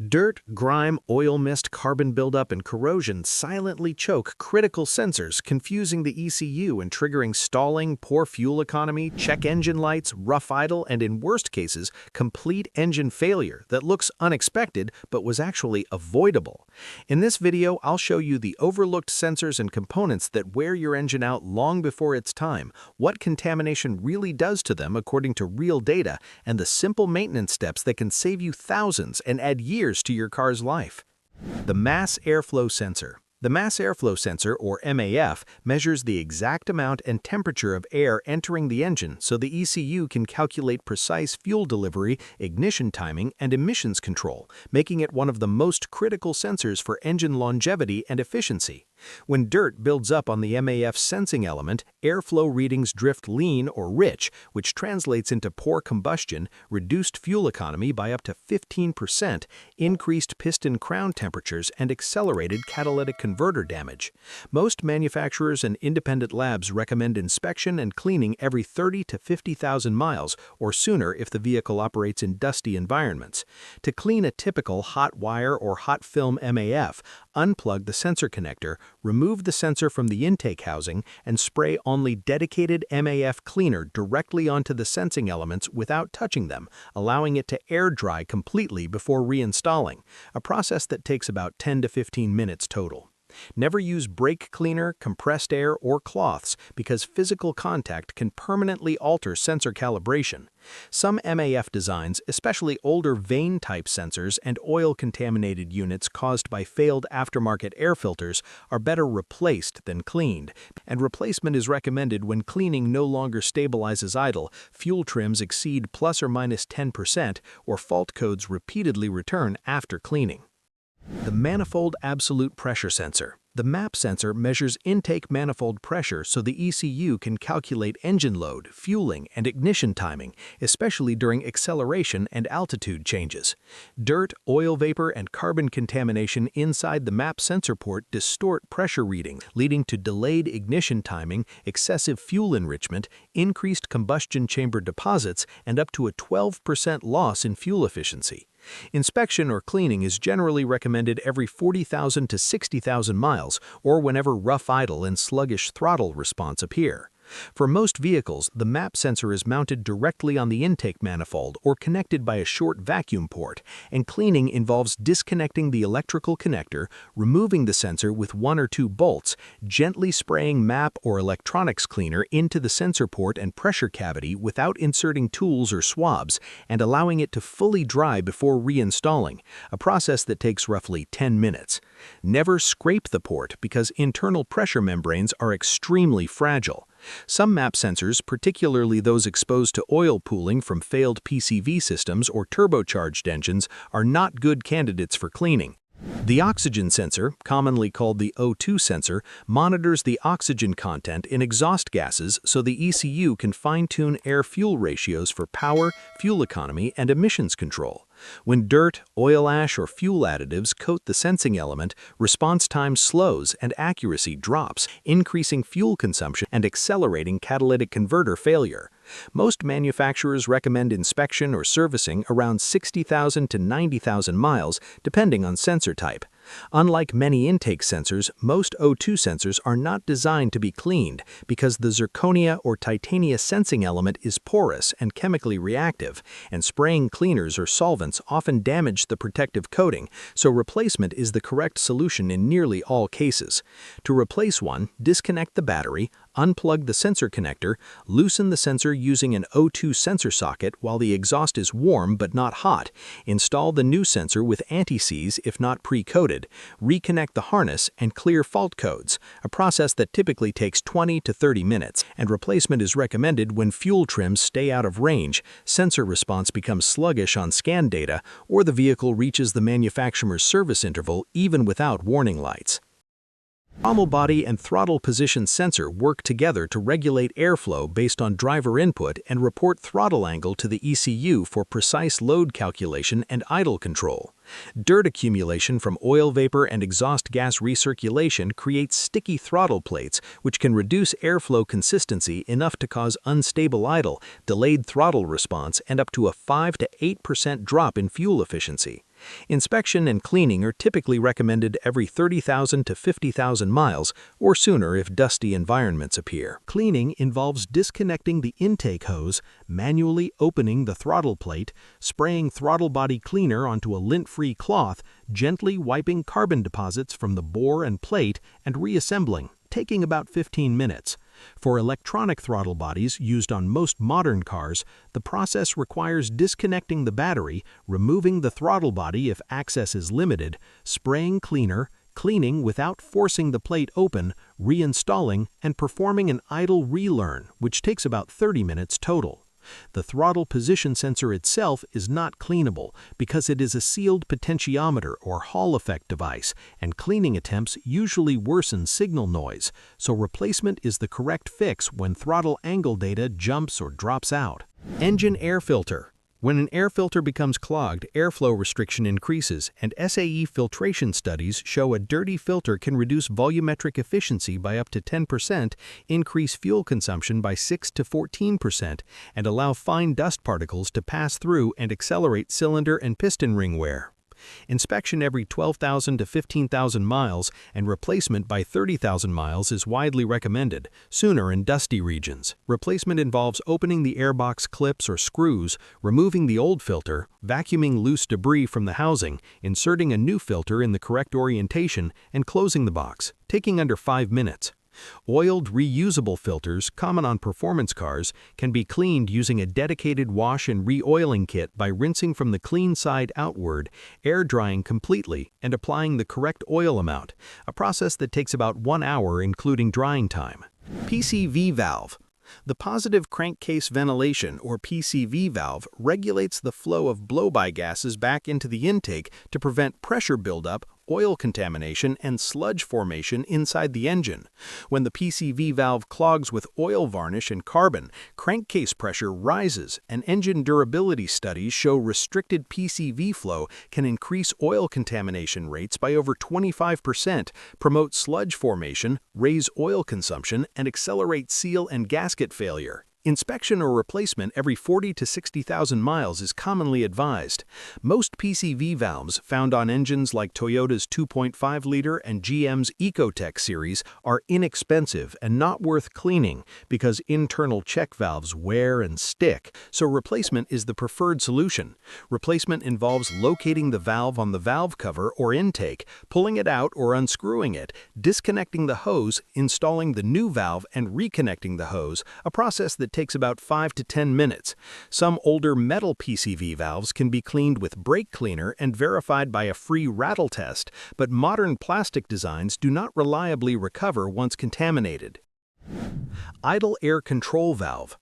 Dirt, grime, oil mist, carbon buildup, and corrosion silently choke critical sensors, confusing the ECU and triggering stalling, poor fuel economy, check engine lights, rough idle, and in worst cases, complete engine failure that looks unexpected but was actually avoidable. In this video, I'll show you the overlooked sensors and components that wear your engine out long before it's time, what contamination really does to them according to real data, and the simple maintenance steps that can save you thousands and add years to your car's life. The Mass Airflow Sensor. The Mass Airflow Sensor, or MAF, measures the exact amount and temperature of air entering the engine so the ECU can calculate precise fuel delivery, ignition timing, and emissions control, making it one of the most critical sensors for engine longevity and efficiency. When dirt builds up on the MAF's sensing element, airflow readings drift lean or rich, which translates into poor combustion, reduced fuel economy by up to 15%, increased piston crown temperatures, and accelerated catalytic converter damage. Most manufacturers and independent labs recommend inspection and cleaning every 30 to 50,000 miles or sooner if the vehicle operates in dusty environments. To clean a typical hot wire or hot film MAF, unplug the sensor connector, remove the sensor from the intake housing, and spray only dedicated MAF cleaner directly onto the sensing elements without touching them, allowing it to air dry completely before reinstalling, a process that takes about 10 to 15 minutes total. Never use brake cleaner, compressed air, or cloths because physical contact can permanently alter sensor calibration. Some MAF designs, especially older vane-type sensors and oil-contaminated units caused by failed aftermarket air filters, are better replaced than cleaned, and replacement is recommended when cleaning no longer stabilizes idle, fuel trims exceed plus or minus 10%, or fault codes repeatedly return after cleaning. The Manifold Absolute Pressure Sensor. The MAP sensor measures intake manifold pressure so the ECU can calculate engine load, fueling, and ignition timing, especially during acceleration and altitude changes. Dirt, oil vapor, and carbon contamination inside the MAP sensor port distort pressure reading, leading to delayed ignition timing, excessive fuel enrichment, increased combustion chamber deposits, and up to a 12% loss in fuel efficiency. Inspection or cleaning is generally recommended every 40,000 to 60,000 miles or whenever rough idle and sluggish throttle response appear. For most vehicles, the MAP sensor is mounted directly on the intake manifold or connected by a short vacuum port, and cleaning involves disconnecting the electrical connector, removing the sensor with 1 or 2 bolts, gently spraying MAP or electronics cleaner into the sensor port and pressure cavity without inserting tools or swabs, and allowing it to fully dry before reinstalling, a process that takes roughly 10 minutes. Never scrape the port because internal pressure membranes are extremely fragile. Some MAP sensors, particularly those exposed to oil pooling from failed PCV systems or turbocharged engines, are not good candidates for cleaning. The oxygen sensor, commonly called the O2 sensor, monitors the oxygen content in exhaust gases so the ECU can fine-tune air-fuel ratios for power, fuel economy, and emissions control. When dirt, oil ash, or fuel additives coat the sensing element, response time slows and accuracy drops, increasing fuel consumption and accelerating catalytic converter failure. Most manufacturers recommend inspection or servicing around 60,000 to 90,000 miles, depending on sensor type. Unlike many intake sensors, most O2 sensors are not designed to be cleaned because the zirconia or titania sensing element is porous and chemically reactive, and spraying cleaners or solvents often damage the protective coating, so replacement is the correct solution in nearly all cases. To replace one, disconnect the battery, unplug the sensor connector, loosen the sensor using an O2 sensor socket while the exhaust is warm but not hot, install the new sensor with anti-seize if not pre-coated, reconnect the harness, and clear fault codes, a process that typically takes 20 to 30 minutes, and replacement is recommended when fuel trims stay out of range, sensor response becomes sluggish on scan data, or the vehicle reaches the manufacturer's service interval even without warning lights. Throttle body and throttle position sensor work together to regulate airflow based on driver input and report throttle angle to the ECU for precise load calculation and idle control. Dirt accumulation from oil vapor and exhaust gas recirculation creates sticky throttle plates, which can reduce airflow consistency enough to cause unstable idle, delayed throttle response, and up to a 5 to 8% drop in fuel efficiency. Inspection and cleaning are typically recommended every 30,000 to 50,000 miles or sooner if dusty environments appear. Cleaning involves disconnecting the intake hose, manually opening the throttle plate, spraying throttle body cleaner onto a lint-free cloth, gently wiping carbon deposits from the bore and plate, and reassembling, taking about 15 minutes. For electronic throttle bodies used on most modern cars, the process requires disconnecting the battery, removing the throttle body if access is limited, spraying cleaner, cleaning without forcing the plate open, reinstalling, and performing an idle relearn, which takes about 30 minutes total. The throttle position sensor itself is not cleanable because it is a sealed potentiometer or Hall effect device, and cleaning attempts usually worsen signal noise, so replacement is the correct fix when throttle angle data jumps or drops out. Engine air filter. When an air filter becomes clogged, airflow restriction increases, and SAE filtration studies show a dirty filter can reduce volumetric efficiency by up to 10%, increase fuel consumption by 6 to 14%, and allow fine dust particles to pass through and accelerate cylinder and piston ring wear. Inspection every 12,000 to 15,000 miles and replacement by 30,000 miles is widely recommended, sooner in dusty regions. Replacement involves opening the airbox clips or screws, removing the old filter, vacuuming loose debris from the housing, inserting a new filter in the correct orientation, and closing the box, taking under 5 minutes. Oiled reusable filters, common on performance cars, can be cleaned using a dedicated wash and re-oiling kit by rinsing from the clean side outward, air drying completely, and applying the correct oil amount, a process that takes about 1 hour including drying time. PCV valve. The positive crankcase ventilation, or PCV valve, regulates the flow of blow-by gases back into the intake to prevent pressure buildup, oil contamination, and sludge formation inside the engine. When the PCV valve clogs with oil varnish and carbon, crankcase pressure rises, and engine durability studies show restricted PCV flow can increase oil contamination rates by over 25%, promote sludge formation, raise oil consumption, and accelerate seal and gasket failure. Inspection or replacement every 40 to 60,000 miles is commonly advised. Most PCV valves found on engines like Toyota's 2.5-liter and GM's Ecotec series are inexpensive and not worth cleaning because internal check valves wear and stick, so replacement is the preferred solution. Replacement involves locating the valve on the valve cover or intake, pulling it out or unscrewing it, disconnecting the hose, installing the new valve, and reconnecting the hose, a process that takes about 5 to 10 minutes. Some older metal PCV valves can be cleaned with brake cleaner and verified by a free rattle test, but modern plastic designs do not reliably recover once contaminated. Idle air control valve.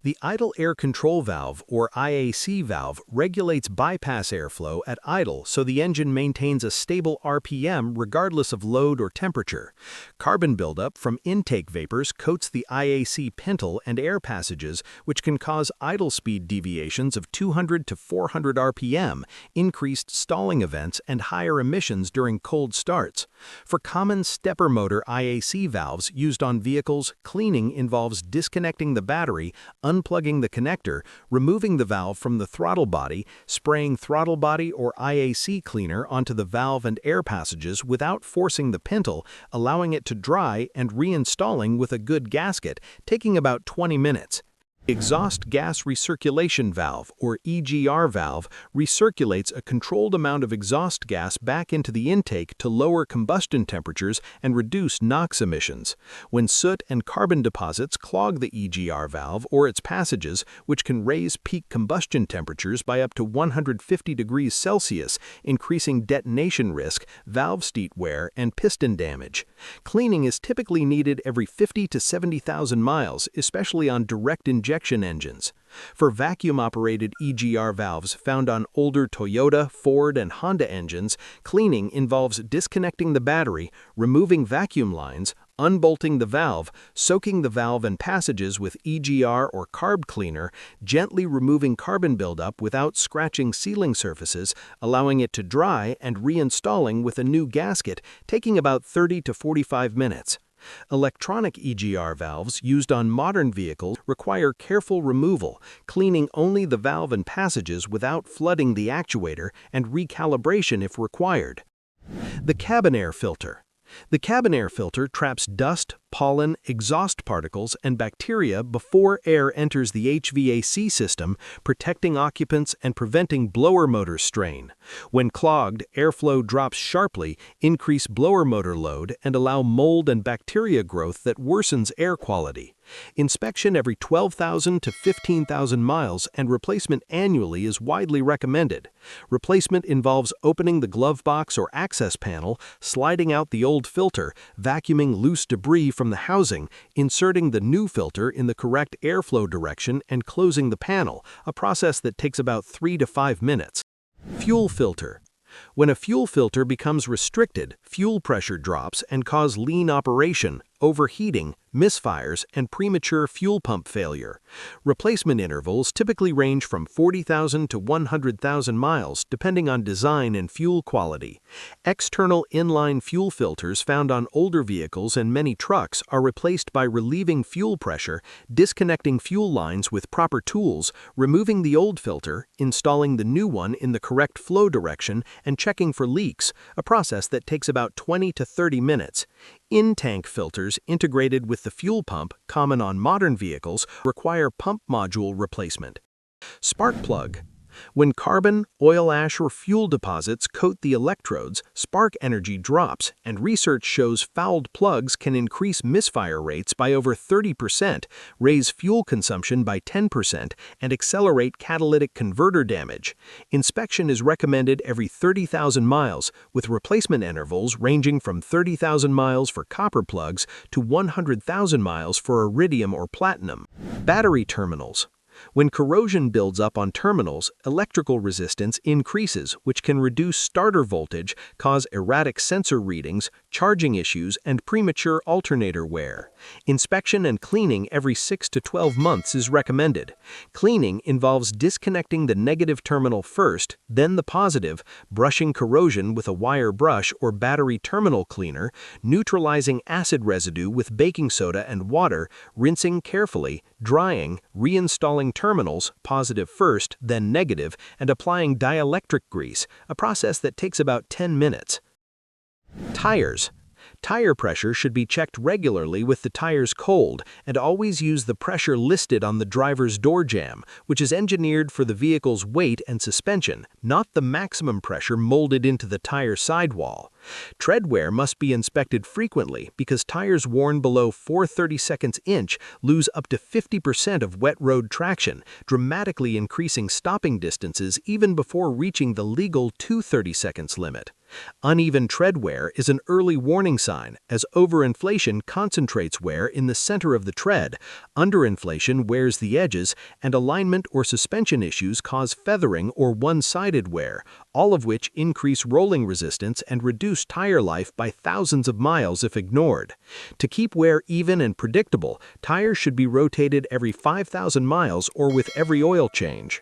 The idle air control valve, or IAC valve, regulates bypass airflow at idle so the engine maintains a stable RPM regardless of load or temperature. Carbon buildup from intake vapors coats the IAC pintle and air passages, which can cause idle speed deviations of 200 to 400 RPM, increased stalling events, and higher emissions during cold starts. For common stepper motor IAC valves used on vehicles, cleaning involves disconnecting the battery, unplugging the connector, removing the valve from the throttle body, spraying throttle body or IAC cleaner onto the valve and air passages without forcing the pintle, allowing it to dry, and reinstalling with a good gasket, taking about 20 minutes. Exhaust gas recirculation valve, or EGR valve, recirculates a controlled amount of exhaust gas back into the intake to lower combustion temperatures and reduce NOx emissions. When soot and carbon deposits clog the EGR valve or its passages, which can raise peak combustion temperatures by up to 150 degrees Celsius, increasing detonation risk, valve seat wear, and piston damage. Cleaning is typically needed every 50 to 70,000 miles, especially on direct injection engines. For vacuum-operated EGR valves found on older Toyota, Ford, and Honda engines, cleaning involves disconnecting the battery, removing vacuum lines, unbolting the valve, soaking the valve and passages with EGR or carb cleaner, gently removing carbon buildup without scratching sealing surfaces, allowing it to dry, and reinstalling with a new gasket, taking about 30 to 45 minutes. Electronic EGR valves used on modern vehicles require careful removal, cleaning only the valve and passages without flooding the actuator, and recalibration if required. The cabin air filter. The cabin air filter traps dust, pollen, exhaust particles, and bacteria before air enters the HVAC system, protecting occupants and preventing blower motor strain. When clogged, airflow drops sharply, increase blower motor load, and allow mold and bacteria growth that worsens air quality. Inspection every 12,000 to 15,000 miles and replacement annually is widely recommended. Replacement involves opening the glove box or access panel, sliding out the old filter, vacuuming loose debris from the housing, inserting the new filter in the correct airflow direction, and closing the panel, a process that takes about 3 to 5 minutes. Fuel filter. When a fuel filter becomes restricted, fuel pressure drops and cause lean operation, overheating, misfires, and premature fuel pump failure. Replacement intervals typically range from 40,000 to 100,000 miles, depending on design and fuel quality. External inline fuel filters found on older vehicles and many trucks are replaced by relieving fuel pressure, disconnecting fuel lines with proper tools, removing the old filter, installing the new one in the correct flow direction, and checking for leaks, a process that takes about 20 to 30 minutes. In-tank filters integrated with the fuel pump, common on modern vehicles, require pump module replacement. Spark plug. When carbon, oil ash, or fuel deposits coat the electrodes, spark energy drops, and research shows fouled plugs can increase misfire rates by over 30%, raise fuel consumption by 10%, and accelerate catalytic converter damage. Inspection is recommended every 30,000 miles, with replacement intervals ranging from 30,000 miles for copper plugs to 100,000 miles for iridium or platinum. Battery terminals. When corrosion builds up on terminals, electrical resistance increases, which can reduce starter voltage, cause erratic sensor readings, charging issues, and premature alternator wear. Inspection and cleaning every 6 to 12 months is recommended. Cleaning involves disconnecting the negative terminal first, then the positive, brushing corrosion with a wire brush or battery terminal cleaner, neutralizing acid residue with baking soda and water, rinsing carefully, drying, reinstalling terminals, positive first, then negative, and applying dielectric grease, a process that takes about 10 minutes. Tires. Tire pressure should be checked regularly with the tires cold, and always use the pressure listed on the driver's door jamb, which is engineered for the vehicle's weight and suspension, not the maximum pressure molded into the tire sidewall. Tread wear must be inspected frequently because tires worn below 4/32 inch lose up to 50% of wet road traction, dramatically increasing stopping distances even before reaching the legal 2/32 limit. Uneven tread wear is an early warning sign, as overinflation concentrates wear in the center of the tread, underinflation wears the edges, and alignment or suspension issues cause feathering or one-sided wear, all of which increase rolling resistance and reduce tire life by thousands of miles if ignored. To keep wear even and predictable, tires should be rotated every 5,000 miles or with every oil change.